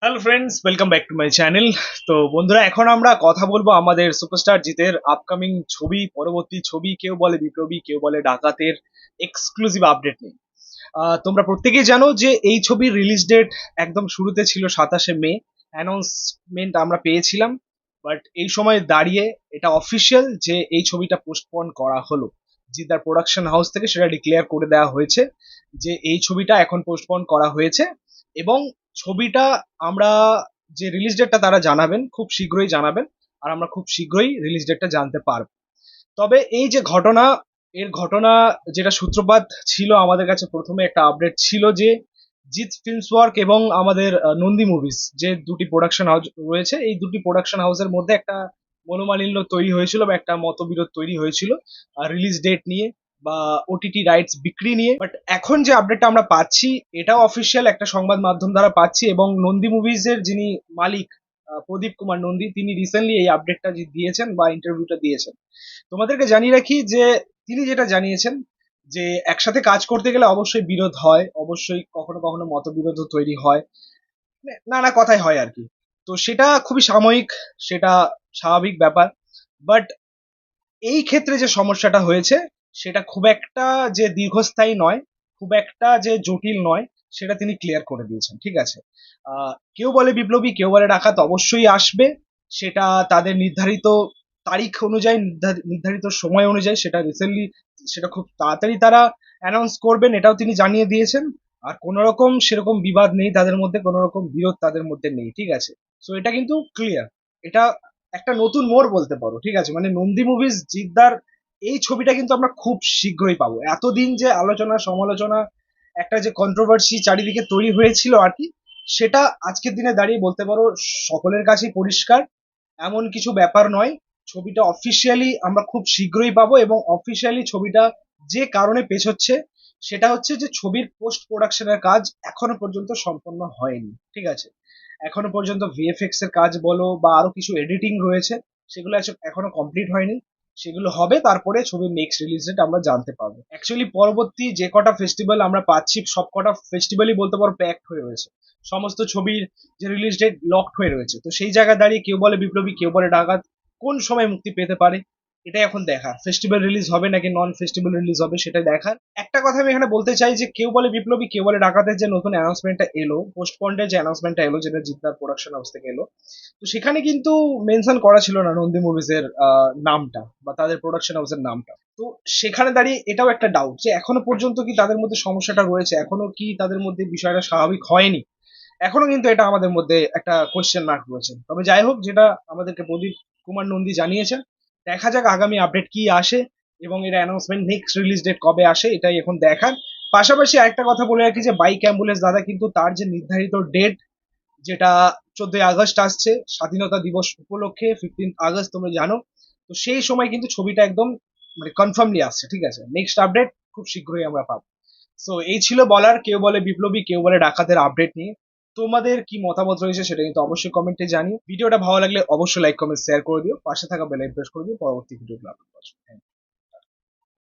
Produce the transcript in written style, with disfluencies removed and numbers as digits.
Hello friends, welcome back to my channel. তো বন্ধুরা, এখন আমরা কথা বলবো আমাদের সুপারস্টার জিতের আপকামিং ছবি, পরবর্তী ছবি কেউ বলে বিপ্লবী কেউ বলে ডাকাতের এক্সক্লুসিভ আপডেট নিয়ে। তোমরা প্রত্যেকেই জানো যে এই ছবির রিলিজ ডেট একদম শুরুতে ছিল 27শে মে। অ্যানাউন্সমেন্ট আমরা পেয়েছিলাম, বাট এই সময় দাঁড়িয়ে এটা অফিসিয়াল যে এই ছবিটা পোস্টপোন করা হলো। জিদ্দার প্রোডাকশন হাউস থেকে সেটা ডিক্লেয়ার করে দেওয়া হয়েছে যে এই ছবিটা এখন পোস্টপোন করা হয়েছে, এবং ছবিটা আমরা যে রিলিজ ডেটটা তারা জানাবেন খুব শীঘ্রই জানাবেন, আর আমরা খুব শীঘ্রই রিলিজ ডেটটা জানতে পারবো। তবে এই যে ঘটনা, এর ঘটনা যেটা সূত্রপাত ছিল আমাদের কাছে, প্রথমে একটা আপডেট ছিল যে জিৎ ফিল্মস ওয়ার্ক এবং আমাদের নন্দী মুভিজ যে দুটি প্রোডাকশন হাউস রয়েছে, এই দুটি প্রোডাকশন হাউসের মধ্যে একটা মনোমালিন্য তৈরি হয়েছিল বা একটা মতবিরোধ তৈরি হয়েছিল রিলিজ ডেট নিয়ে বা ওটিটি রাইটস বিক্রি নিয়ে। বাট এখন যে আপডেটটা আমরা পাচ্ছি এটাও অফিসিয়াল একটা সংবাদ মাধ্যম দ্বারা পাচ্ছি, এবং নন্দী মুভিজের যিনি মালিক প্রদীপ কুমার নন্দী, তিনি রিসেন্টলি এই আপডেটটা দিয়েছেন বা ইন্টারভিউটা দিয়েছেন। তোমাদেরকে জানিয়ে রাখি যে তিনি যেটা জানিয়েছেন যে একসাথে কাজ করতে গেলে অবশ্যই বিরোধ হয়, অবশ্যই কখনো কখনো মতবিরোধও তৈরি হয়, নানা কথাই হয় আর কি। তো সেটা খুবই সাময়িক, সেটা স্বাভাবিক ব্যাপার। বাট এই ক্ষেত্রে যে সমস্যাটা হয়েছে সেটা খুব একটা যে দীর্ঘস্থায়ী নয়, খুব একটা যে জটিল নয়, সেটা তিনি ক্লিয়ার করে দিয়েছেন। ঠিক আছে, কেউ বলে বিপ্লবী কেউ বলে ডাকাত অবশ্যই আসবে, সেটা তাদের নির্ধারিত তারিখ অনুযায়ী, নির্ধারিত সময় অনুযায়ী, সেটা রিসেন্টলি, সেটা খুব তাড়াতাড়ি তারা অ্যানাউন্স করবেন, এটাও তিনি জানিয়ে দিয়েছেন। আর কোনো রকম সেরকম বিবাদ নেই তাদের মধ্যে, কোনো রকম বিরোধ তাদের মধ্যে নেই। ঠিক আছে, সো এটা কিন্তু ক্লিয়ার। এটা একটা নতুন মোড় বলতে পারো। ঠিক আছে, মানে নন্দী মুভিজ জিদ্দার এই ছবিটা কিন্তু আমরা খুব শীঘ্রই পাবো। এতদিন যে আলোচনা সমালোচনা, একটা যে কন্ট্রোভার্সি চারিদিকে তৈরি হয়েছিল আর কি, সেটা আজকের দিনে দাঁড়িয়ে বলতে পারো সকলের কাছেই পরিষ্কার এমন কিছু ব্যাপার নয়। ছবিটা অফিসিয়ালি আমরা খুব শীঘ্রই পাবো, এবং অফিসিয়ালি ছবিটা যে কারণে পেছোচ্ছে সেটা হচ্ছে যে ছবির পোস্ট প্রোডাকশনের কাজ এখনো পর্যন্ত সম্পন্ন হয়নি। ঠিক আছে, এখনো পর্যন্ত ভিএফএক্স এর কাজ বলো বা আরো কিছু এডিটিং রয়েছে, সেগুলো এখনো কমপ্লিট হয়নি। সেগুলো হবে, তারপরে ছবির নেক্সট রিলিজ ডেট আমরা জানতে পারবো। অ্যাকচুয়ালি পরবর্তী যে কটা ফেস্টিভ্যাল আমরা পাচ্ছি সব কটা ফেস্টিভ্যালই বলতে পারো প্যাকড হয়ে রয়েছে, সমস্ত ছবির যে রিলিজ ডেট লকড হয়ে রয়েছে। তো সেই জায়গায় দাঁড়িয়ে কেউ বলে বিপ্লবী কেউ বলে ডাকাত কোন সময় মুক্তি পেতে পারে, এটাই এখন দেখার। ফেস্টিভ্যাল রিলিজ হবে নাকি নন ফেস্টিভ্যাল রিলিজ হবে সেটাই দেখার। একটা কথা আমি এখানে বলতে চাই যে কেউ বলে বিপ্লবী কেউ বলে ডাকাতের যে নতুন অ্যানাউন্সমেন্টটা এলো, পোস্টপন্ডের যে অ্যানাউন্সমেন্টটা এলো, যেটা জিদ্দার প্রোডাকশন হাউস থেকে এলো, তো সেখানে কিন্তু মেনশন করা ছিল না নন্দী মুভিজের নামটা বা তাদের প্রোডাকশন হাউসের নামটা। তো সেখানে দাঁড়িয়ে এটাও একটা ডাউট যে এখনো পর্যন্ত কি তাদের মধ্যে সমস্যাটা রয়েছে, এখনো কি তাদের মধ্যে বিষয়টা স্বাভাবিক হয়নি, এখনো কিন্তু এটা আমাদের মধ্যে একটা কোয়েশ্চেন মার্ক রয়েছে। তবে যাই হোক, যেটা আমাদেরকে প্রদীপ কুমার নন্দী জানিয়েছেন, দেখা যাক আগামী আপডেট কি আসে এবং এর অ্যানাউন্সমেন্ট নেক্সট রিলিজ ডেট কবে আসে, এটাই এখন দেখার। পাশাপাশি আরেকটা কথা বলে রাখি যে বাইক অ্যাম্বুলেন্স দাদা কিন্তু তার যে নির্ধারিত ডেট, যেটা 14ই আগস্ট আসছে, স্বাধীনতা দিবস উপলক্ষে, 15 আগস্ট তোমরা জানো, তো সেই সময় কিন্তু ছবিটা একদম মানে কনফার্মলি আসছে। ঠিক আছে, নেক্সট আপডেট খুব শীঘ্রই আমরা পাবো। সো এই ছিল বলার কেউ বলে বিপ্লবী কেউ বলে ডাকাতের আপডেট নিয়ে। তোমাদের কি মতামত রয়েছে সেটা কিন্তু অবশ্যই কমেন্টে জানিও। ভিডিওটা ভালো লাগলে অবশ্যই লাইক কমেন্ট শেয়ার করে দিও, পাশে থাকা বেল আইকন প্রেস করে দিও পরবর্তী ভিডিওগুলো আপলোড করার জন্য।